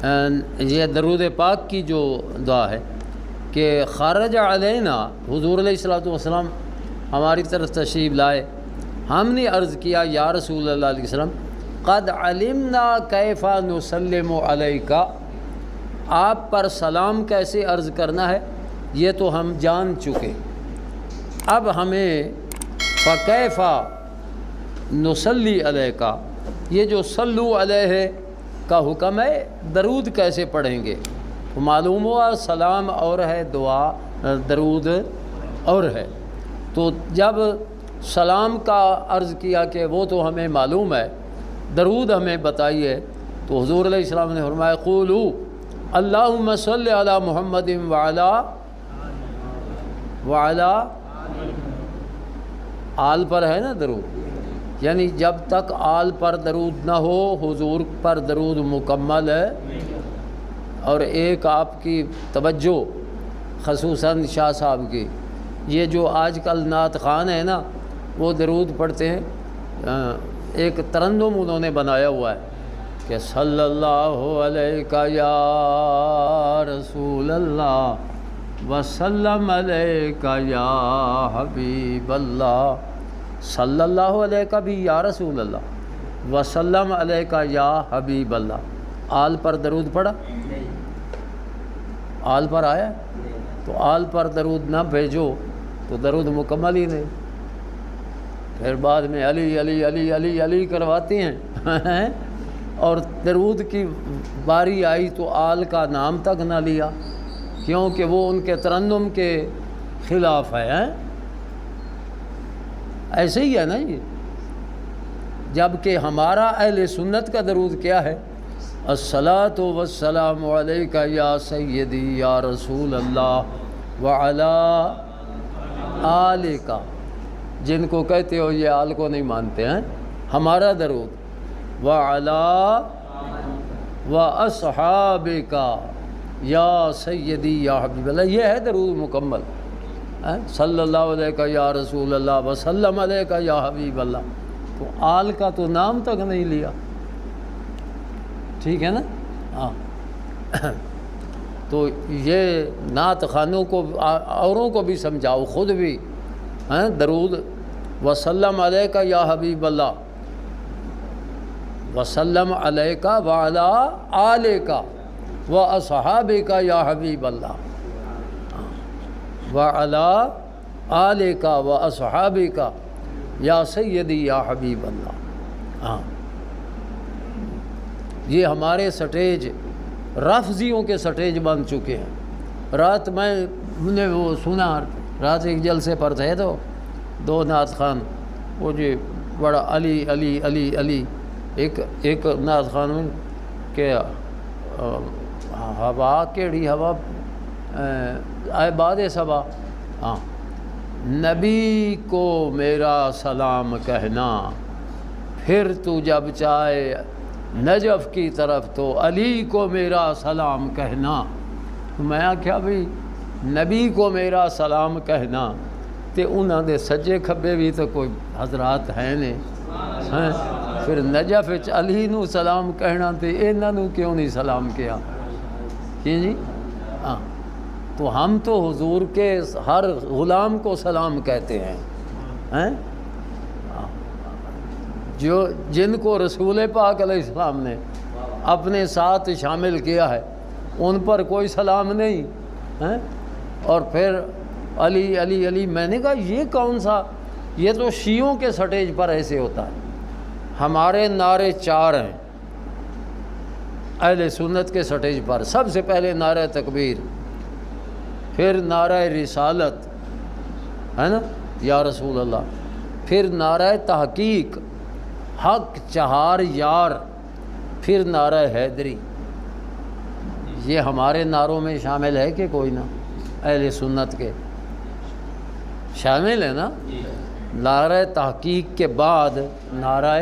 یہ درود پاک کی جو دعا ہے کہ خرج علینا، حضور علیہ الصلوۃ والسلام ہماری طرف تشریف لائے، ہم نے عرض کیا یا رسول اللہ علیہ وسلم قد علمنا کیف نسلم علیک، آپ پر سلام کیسے عرض کرنا ہے یہ تو ہم جان چکے، اب ہمیں فکیف نصلی علیک، یہ جو صلو علیہ کا حکم ہے درود کیسے پڑھیں گے؟ تو معلوم ہوا سلام اور ہے، دعا درود اور ہے۔ تو جب سلام کا عرض کیا کہ وہ تو ہمیں معلوم ہے، درود ہمیں بتائیے، تو حضور علیہ السلام نے فرمایا قولوا اللہم صلی علی محمد وعلی آل پر ہے نا درود، یعنی جب تک آل پر درود نہ ہو حضور پر درود مکمل ہے۔ اور ایک آپ کی توجہ خصوصاً شاہ صاحب کی، یہ جو آج کل نعت خوان ہے نا وہ درود پڑھتے ہیں، ایک ترنم انہوں نے بنایا ہوا ہے کہ صلی اللہ علیہ یا رسول اللہ وسلم علیہ یا حبیب اللہ، صلی اللہ علیہ کا بھی یا رسول اللہ وسلم علیہ کا یا حبیب اللہ، آل پر درود پڑھا؟ آل پر آیا؟ تو آل پر درود نہ بھیجو تو درود مکمل ہی نہیں، پھر بعد میں علی علی علی علی علی کرواتی ہیں اور درود کی باری آئی تو آل کا نام تک نہ لیا، کیونکہ وہ ان کے ترنم کے خلاف ہے۔ ایسے ہی ہے نا یہ، جبکہ ہمارا اہل سنت کا درود کیا ہے؟ الصلاۃ والسلام علیک یا سیدی یا رسول اللہ وعلی آلک، جن کو کہتے ہو یہ آل کو نہیں مانتے ہیں، ہمارا درود وعلی واصحابک یا سیدی یا حبیب اللہ، یہ ہے درود مکمل، صلی اللہ علیہ یا رسول اللہ وسلم علیہ یا حبیب اللہ، تو آل کا تو نام تک نہیں لیا، ٹھیک ہے نا؟ ہاں تو یہ نعت خوانوں کو اوروں کو بھی سمجھاؤ، خود بھی درود وسلم علیک یا حبیب اللہ وسلم علیک وعلی آلک واصحابک یا حبیب اللہ وعلی آلک واصحابک یا سیدی یا حبیب اللہ۔ ہاں یہ ہمارے سٹیج رافضیوں کے سٹیج بن چکے ہیں۔ رات میں نے وہ سنا، رات ایک جلسے پر تھے تو دو نعت خوان، وہ جی بڑا علی علی علی علی، ایک نعت خوان میں کہ ہوا کیڑی ہوا اے باد صبا، ہاں نبی کو میرا سلام کہنا، پھر تو جب چاہے نجف کی طرف تو علی کو میرا سلام کہنا۔ میں کیا بھئی نبی کو میرا سلام کہنا تے انہاں دے سجے کھبے بھی تو کوئی حضرات ہیں نے، پھر نجف علی نو سلام کہنا تے انہاں نو کیوں نہیں سلام کیا؟ جی ہاں، تو ہم تو حضور کے ہر غلام کو سلام کہتے ہیں، جو جن کو رسول پاک علیہ السلام نے اپنے ساتھ شامل کیا ہے ان پر کوئی سلام نہیں، اور پھر علی علی علی، میں نے کہا یہ کون سا، یہ تو شیعوں کے سٹیج پر ایسے ہوتا ہے، ہمارے نعرے چار ہیں اہل سنت کے سٹیج پر، سب سے پہلے نعرہ تکبیر، پھر نعرہ رسالت ہے نا یا رسول اللہ، پھر نعرہ تحقیق حق چہار یار، پھر نعرہ حیدری۔ یہ ہمارے نعروں میں شامل ہے کہ کوئی نہ؟ اہل سنت کے شامل ہے نا؟ نعرہ تحقیق کے بعد نعرہ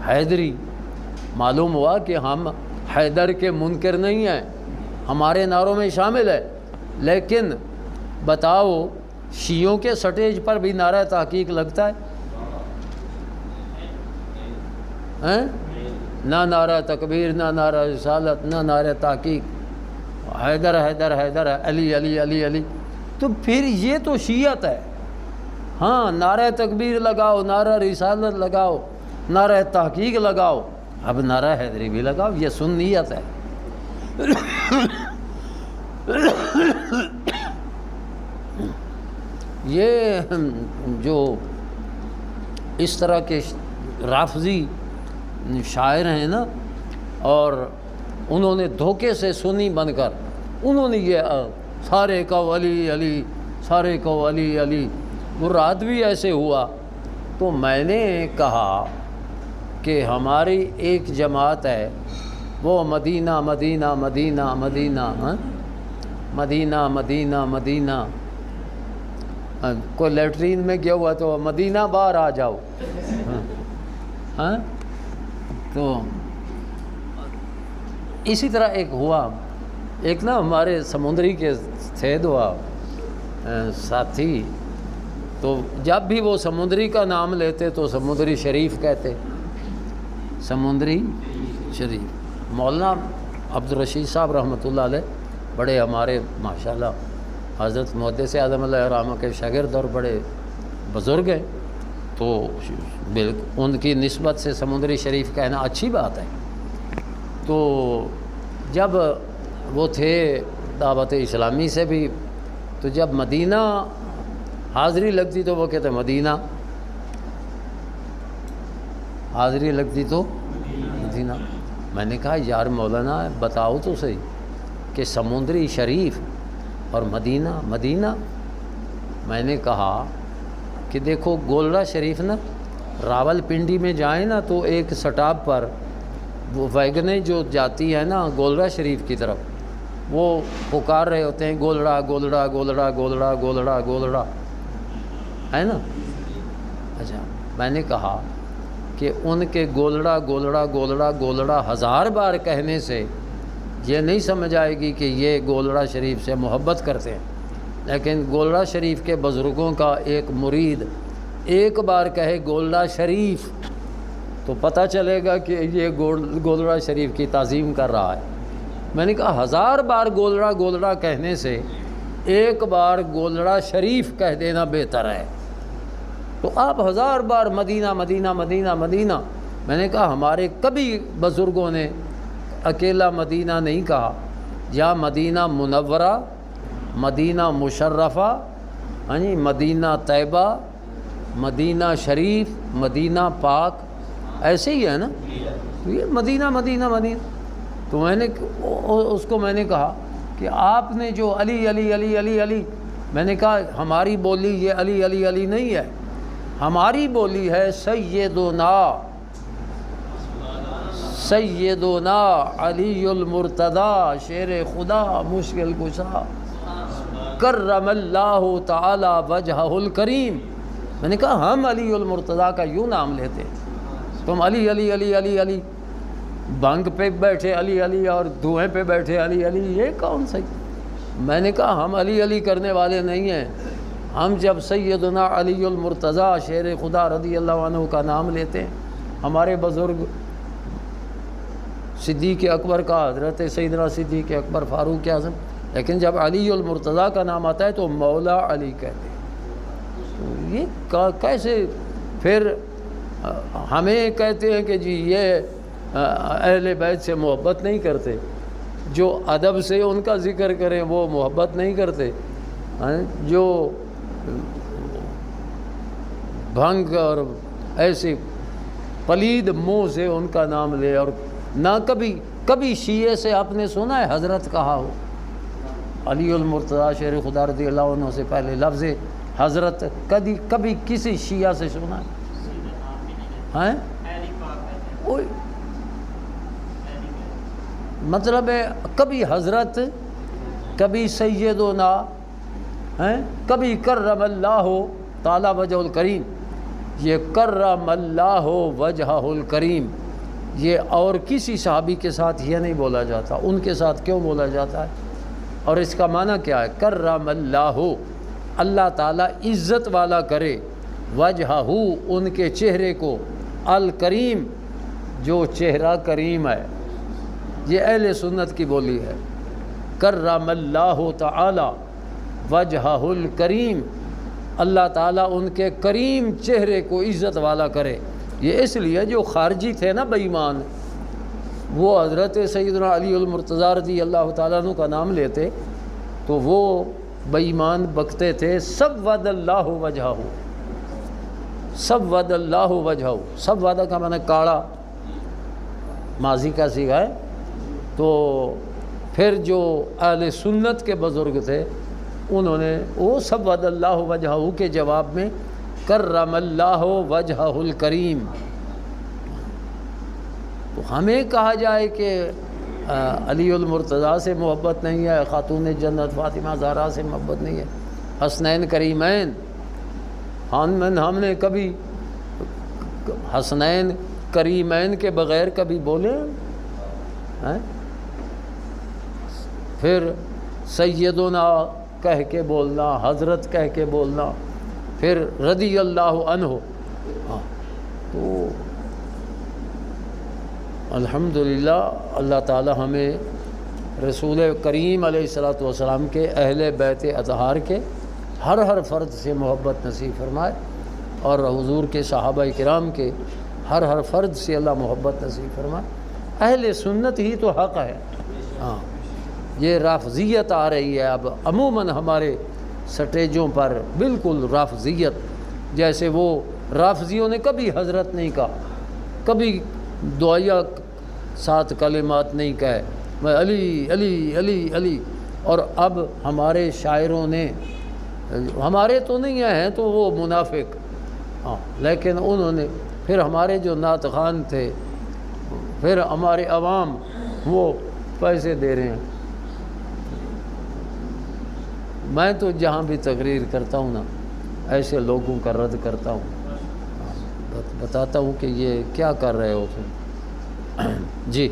حیدری، معلوم ہوا کہ ہم حیدر کے منکر نہیں ہیں، ہمارے نعروں میں شامل ہے، لیکن بتاؤ شیعوں کے سٹیج پر بھی نعرہ تحقیق لگتا ہے؟ نہ نعرہ تکبیر، نہ نعرہ رسالت، نہ نعرہ تحقیق، حیدر حیدر حیدر، علی علی علی علی، تو پھر یہ تو شیعت ہے۔ ہاں نعرہ تکبیر لگاؤ، نعرہ رسالت لگاؤ، نعرہ تحقیق لگاؤ، اب نعرہ حیدری بھی لگاؤ، یہ سنیت ہے۔ یہ جو اس طرح کے رافضی شاعر ہیں نا، اور انہوں نے دھوکے سے سنی بن کر انہوں نے یہ سارے کو علی علی، سارے کو علی علی، وہ رات بھی ایسے ہوا۔ تو میں نے کہا کہ ہماری ایک جماعت ہے، وہ مدینہ مدینہ مدینہ مدینہ، مدینہ مدینہ مدینہ، کوئی لیٹرین میں گیا ہوا تو مدینہ باہر آ جاؤ، ہاں تو اسی طرح ایک ہوا، ایک نا ہمارے سمندری کے تھے دعا ساتھی، تو جب بھی وہ سمندری کا نام لیتے تو سمندری شریف کہتے، سمندری شریف۔ مولانا عبدالرشید صاحب رحمۃ اللہ علیہ بڑے ہمارے ماشاءاللہ حضرت محدث اعظم علیہ الرحمہ کے شاگرد اور بڑے بزرگ ہیں، تو ان کی نسبت سے سمندری شریف کہنا اچھی بات ہے۔ تو جب وہ تھے دعوت اسلامی سے بھی، تو جب مدینہ حاضری لگتی تو وہ کہتے مدینہ، حاضری لگتی تو مدینہ۔ میں نے کہا یار مولانا بتاؤ تو صحیح کہ سمندری شریف اور مدینہ مدینہ۔ میں نے کہا کہ دیکھو گولڑا شریف نا، راول پنڈی میں جائیں نا تو ایک سٹاپ پر وہ ویگنیں جو جاتی ہیں نا گولڑا شریف کی طرف، وہ پکار رہے ہوتے ہیں گولڑا گولڑا گولڑا گولڑا گولڑا گولڑا، ہے نا۔ اچھا میں نے کہا کہ ان کے گولڑا گولڑا گولڑا گولڑا 1000 بار کہنے سے یہ نہیں سمجھ آئے گی کہ یہ گولڑا شریف سے محبت کرتے ہیں، لیکن گولڑا شریف کے بزرگوں کا ایک مرید ایک بار کہے گولڑا شریف تو پتہ چلے گا کہ یہ گولڑا شریف کی تعظیم کر رہا ہے۔ میں نے کہا 1000 بار گولڑا گولڑا کہنے سے ایک بار گولڑا شریف کہہ دینا بہتر ہے، تو آپ 1000 بار مدینہ مدینہ مدینہ مدینہ۔ میں نے کہا ہمارے کبھی بزرگوں نے اکیلا مدینہ نہیں کہا، یا مدینہ منورہ، مدینہ مشرفہ، ہاں جی، مدینہ طیبہ، مدینہ شریف، مدینہ پاک، ایسے ہی ہے نا، یہ مدینہ مدینہ مدینہ۔ تو میں نے اس کو میں نے کہا کہ آپ نے جو علی علی علی علی علی، میں نے کہا ہماری بولی یہ علی علی علی نہیں ہے، ہماری بولی ہے سیدنا سیدنا علی المرتضی شیر خدا مشکل کشا کرم اللہ تعالی وجہہ الکریم۔ میں نے کہا ہم علی المرتضی کا یوں نام لیتے، تم علی علی علی علی علی، بھنگ پہ بیٹھے علی علی اور دھوئیں پہ بیٹھے علی علی، یہ کون صحیح؟ میں نے کہا ہم علی علی کرنے والے نہیں ہیں، ہم جب سیدنا علی المرتضی شیر خدا رضی اللہ عنہ کا نام لیتے ہیں، ہمارے بزرگ صدیق اکبر کا حضرت سیدنا صدیق اکبر فاروق اعظم، لیکن جب علی المرتضی کا نام آتا ہے تو مولا علی کہتے ہیں۔ تو یہ کیسے پھر ہمیں کہتے ہیں کہ جی یہ اہل بیت سے محبت نہیں کرتے، جو ادب سے ان کا ذکر کریں وہ محبت نہیں کرتے، جو بھنگ اور ایسے پلید منہ سے ان کا نام لے، اور نہ کبھی شیعہ سے آپ نے سنا ہے حضرت کہا ہو؟ علی المرتضی شیر خدا رضی اللہ عنہ سے پہلے لفظ حضرت کبھی کسی شیعہ سے سنا ہے؟ مطلب ہے کبھی حضرت، کبھی سیدنا، کبھی کرم اللہ تعالی وجہ الکریم۔ یہ کرم اللہ وجہ الکریم یہ اور کسی صحابی کے ساتھ یہ نہیں بولا جاتا، ان کے ساتھ کیوں بولا جاتا ہے؟ اور اس کا معنی کیا ہے؟ کرم اللہ، اللہ تعالیٰ عزت والا کرے، وجہہ ان کے چہرے کو، الکریم جو چہرہ کریم ہے، یہ اہل سنت کی بولی ہے۔ کرم اللہ تعالی وجہہ الکریم، اللہ تعالیٰ ان کے کریم چہرے کو عزت والا کرے۔ یہ اس لیے جو خارجی تھے نا بے ایمان، وہ حضرت سیدنا علی المرتضیٰ رضی اللہ تعالیٰ عنہ کا نام لیتے تو وہ بے ایمان بکتے تھے سود اللہ وجہہ، سود اللہ وجہہ، سود کا معنی کاڑا، ماضی کا صیغہ ہے۔ تو پھر جو اہل سنت کے بزرگ تھے انہوں نے وہ سود اللہ وجہہ کے جواب میں کرم اللہ وجہہ الکریم۔ تو ہمیں کہا جائے کہ علی المرتضیٰ سے محبت نہیں ہے، خاتون جنت فاطمہ زہرا سے محبت نہیں ہے، حسنین کریمین، ہم نے کبھی حسنین کریمین کے بغیر کبھی بولے ہیں؟ پھر سیدنا کہہ کے بولنا، حضرت کہہ کے بولنا، پھر رضی اللہ عنہ۔ تو الحمدللہ اللہ تعالی ہمیں رسول کریم علیہ الصلوۃ والسلام کے اہل بیت اطہار کے ہر فرد سے محبت نصیب فرمائے، اور حضور کے صحابہ کرام کے ہر فرد سے اللہ محبت نصیب فرمائے۔ اہل سنت ہی تو حق ہے۔ ہاں، یہ رافضیت آ رہی ہے اب عموماً ہمارے سٹیجوں پر، بالکل رافضیت، جیسے وہ رافضیوں نے کبھی حضرت نہیں کہا، کبھی دعائیہ 7 کلمات نہیں کہے، میں علی علی علی علی، اور اب ہمارے شاعروں نے، ہمارے تو نہیں ہیں تو وہ منافق، ہاں، لیکن انہوں نے، پھر ہمارے جو نعت خوان تھے، پھر ہمارے عوام وہ پیسے دے رہے ہیں۔ میں تو جہاں بھی تقریر کرتا ہوں نا ایسے لوگوں کا رد کرتا ہوں، بتاتا ہوں کہ یہ کیا کر رہے ہو تم۔ جی،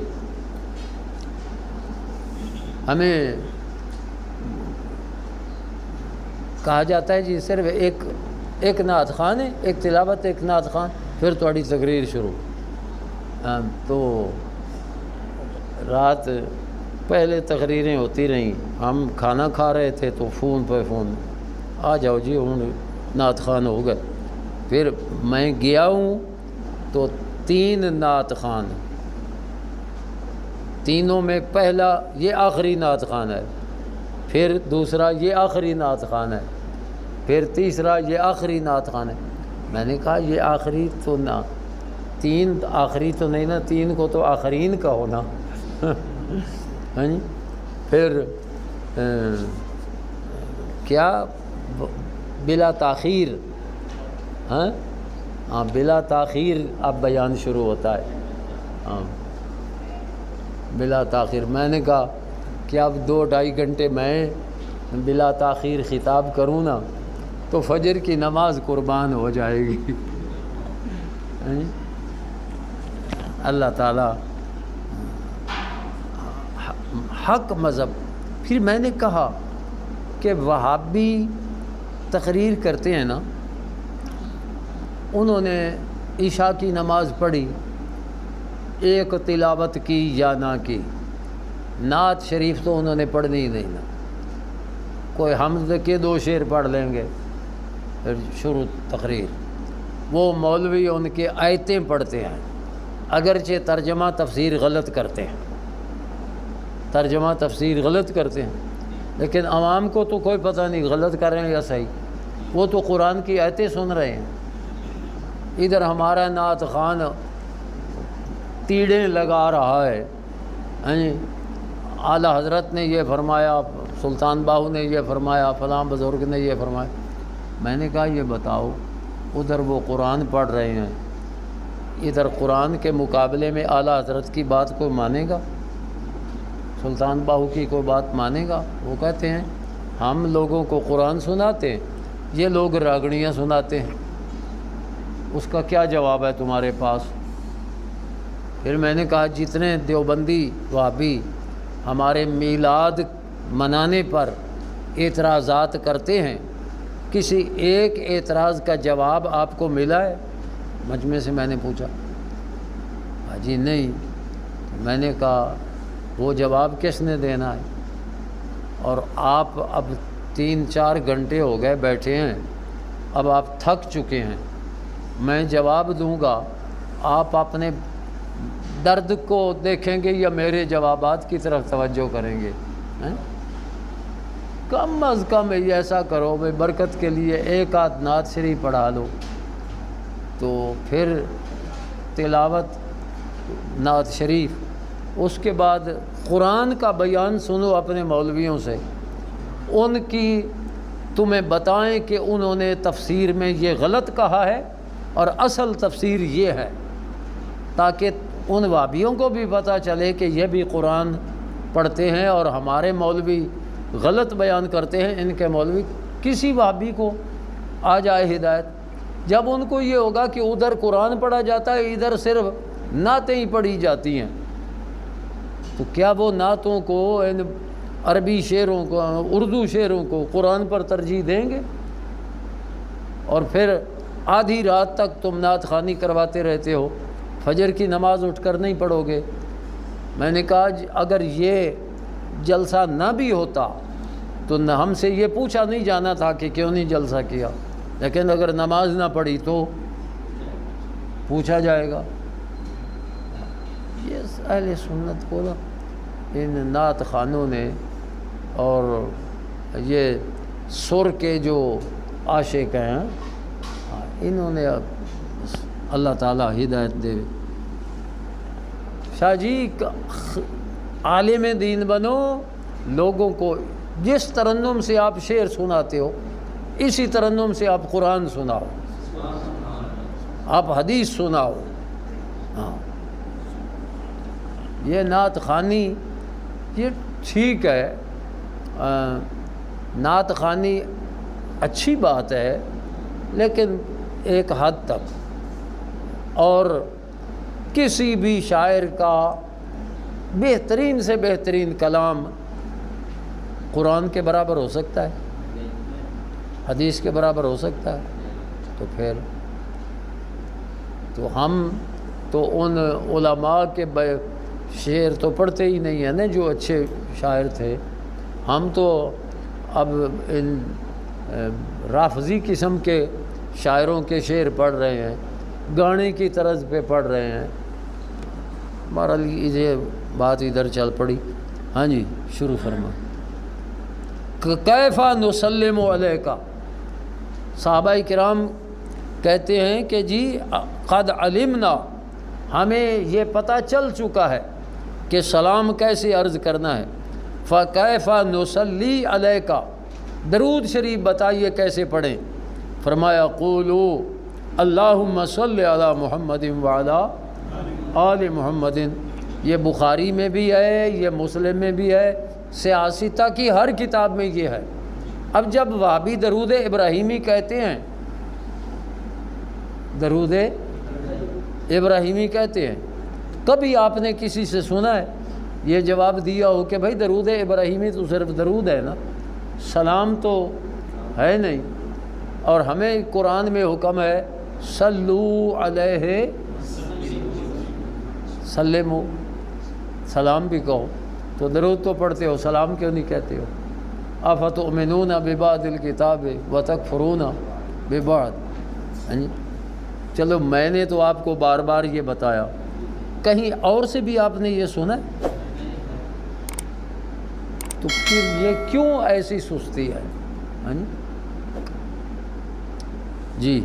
ہمیں کہا جاتا ہے جی صرف ایک نعت خوان ہے، ایک تلاوت، ایک نعت خوان، پھر تھوڑی تقریر شروع۔ تو رات پہلے تقریریں ہوتی رہیں، ہم کھانا کھا رہے تھے تو فون پہ فون، آ جاؤ جی ہوں نعت خوان ہو گئے۔ پھر میں گیا ہوں تو 3 نعت خوان، تینوں میں پہلا یہ آخری نعت خوان ہے، پھر دوسرا یہ آخری نعت خوان ہے، پھر تیسرا یہ آخری نعت خوان ہے۔ میں نے کہا یہ آخری تو نہ، 3 آخری تو نہیں نا، 3 کو تو آخرین کا ہونا۔ پھر کیا بلا تاخیر، ہاں بلا تاخیر اب بیان شروع ہوتا ہے، ہاں بلا تاخیر۔ میں نے کہا کہ اب 2-2.5 گھنٹے میں بلا تاخیر خطاب کروں نا تو فجر کی نماز قربان ہو جائے گی۔ اللہ تعالیٰ حق مذہب۔ پھر میں نے کہا کہ وہابی تقریر کرتے ہیں نا، انہوں نے عشاء کی نماز پڑھی، ایک تلاوت کی یا نہ کی، نعت شریف تو انہوں نے پڑھنی ہی نہیں نا، کوئی حمد کے 2 شعر پڑھ لیں گے، پھر شروع تقریر۔ وہ مولوی ان کے آیتیں پڑھتے ہیں، اگرچہ ترجمہ تفسیر غلط کرتے ہیں، ترجمہ تفسیر غلط کرتے ہیں، لیکن عوام کو تو کوئی پتہ نہیں غلط کر رہے ہیں یا صحیح، وہ تو قرآن کی آیتیں سن رہے ہیں۔ ادھر ہمارا نعت خوان تیڑیں لگا رہا ہے، اعلیٰ حضرت نے یہ فرمایا، سلطان باہو نے یہ فرمایا، فلاں بزرگ نے یہ فرمایا۔ میں نے کہا یہ بتاؤ، ادھر وہ قرآن پڑھ رہے ہیں، ادھر قرآن کے مقابلے میں اعلیٰ حضرت کی بات کوئی مانے گا؟ سلطان باہو کی کوئی بات مانے گا؟ وہ کہتے ہیں ہم لوگوں کو قرآن سناتے ہیں، یہ لوگ راگڑیاں سناتے ہیں، اس کا کیا جواب ہے تمہارے پاس؟ پھر میں نے کہا جتنے دیوبندی وہابی ہمارے میلاد منانے پر اعتراضات کرتے ہیں، کسی ایک اعتراض کا جواب آپ کو ملا ہے؟ مجمع سے میں نے پوچھا، جی نہیں. میں نے کہا وہ جواب کس نے دینا ہے؟ اور آپ اب 3-4 گھنٹے ہو گئے بیٹھے ہیں، اب آپ تھک چکے ہیں، میں جواب دوں گا آپ اپنے درد کو دیکھیں گے یا میرے جوابات کی طرف توجہ کریں گے؟ کم از کم ایسا کرو بھائی برکت کے لیے ایک آدھ نعت شریف پڑھا لو، تو پھر تلاوت نعت شریف، اس کے بعد قرآن کا بیان سنو اپنے مولویوں سے، ان کی تمہیں بتائیں کہ انہوں نے تفسیر میں یہ غلط کہا ہے اور اصل تفسیر یہ ہے، تاکہ ان وہابیوں کو بھی پتہ چلے کہ یہ بھی قرآن پڑھتے ہیں اور ہمارے مولوی غلط بیان کرتے ہیں، ان کے مولوی. کسی وہابی کو آ جائے ہدایت. جب ان کو یہ ہوگا کہ ادھر قرآن پڑھا جاتا ہے ادھر صرف نعتیں ہی پڑھی جاتی ہیں، تو کیا وہ نعتوں کو، ان عربی شعروں کو، اردو شعروں کو قرآن پر ترجیح دیں گے؟ اور پھر آدھی رات تک تم نعت خوانی کرواتے رہتے ہو، فجر کی نماز اٹھ کر نہیں پڑھو گے. میں نے کہا اگر یہ جلسہ نہ بھی ہوتا تو ہم سے یہ پوچھا نہیں جانا تھا کہ کیوں نہیں جلسہ کیا، لیکن اگر نماز نہ پڑھی تو پوچھا جائے گا. یہ اہل سنت کو نا ان نعت خوانوں نے اور یہ سر کے جو عاشق ہیں انہوں نے اللہ تعالیٰ ہدایت دے. شاہ جی عالم دین بنو، لوگوں کو جس ترنم سے آپ شعر سناتے ہو اسی ترنم سے آپ قرآن سناؤ، آپ حدیث سناؤ. ہاں یہ نعت خوانی یہ ٹھیک ہے، نعت خوانی اچھی بات ہے لیکن ایک حد تک، اور کسی بھی شاعر کا بہترین سے بہترین کلام قرآن کے برابر ہو سکتا ہے، حدیث کے برابر ہو سکتا ہے. تو پھر تو ہم تو ان علماء کے شعر تو پڑھتے ہی نہیں ہیں نا جو اچھے شاعر تھے. ہم تو اب ان رافضی قسم کے شاعروں کے شعر پڑھ رہے ہیں، گانے کی طرز پہ پڑھ رہے ہیں. بہرحال یہ بات ادھر چل پڑی. ہاں جی شروع فرما. کیفا نسلم علیکا، صحابہ کرام کہتے ہیں کہ جی قد علمنا، ہمیں یہ پتہ چل چکا ہے کہ سلام کیسے عرض کرنا ہے. فکیفا نصلی علیکا، درود شریف بتائیے کیسے پڑھیں. فرمایا قولو اللہم صلی علی محمد وعلی آل محمد. یہ بخاری میں بھی ہے، یہ مسلم میں بھی ہے، سیاستہ کی ہر کتاب میں یہ ہے. اب جب وہابی درود ابراہیمی کہتے ہیں، درود ابراہیمی کہتے ہیں، کبھی آپ نے کسی سے سنا ہے یہ جواب دیا ہو کہ بھائی درود ابراہیمی تو صرف درود ہے نا، سلام تو ہے نہیں. اور ہمیں قرآن میں حکم ہے صلو علیہ سلمو، سلام بھی کہو. تو درود تو پڑھتے ہو، سلام کیوں نہیں کہتے ہو؟ افتؤمنون ببعض الکتاب وتکفرون ببعض. چلو میں نے تو آپ کو بار بار یہ بتایا، کہیں اور سے بھی آپ نے یہ سنا ہے؟ تو پھر یہ کیوں ایسی سستی ہے؟ جی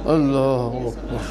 اللہ اکبر.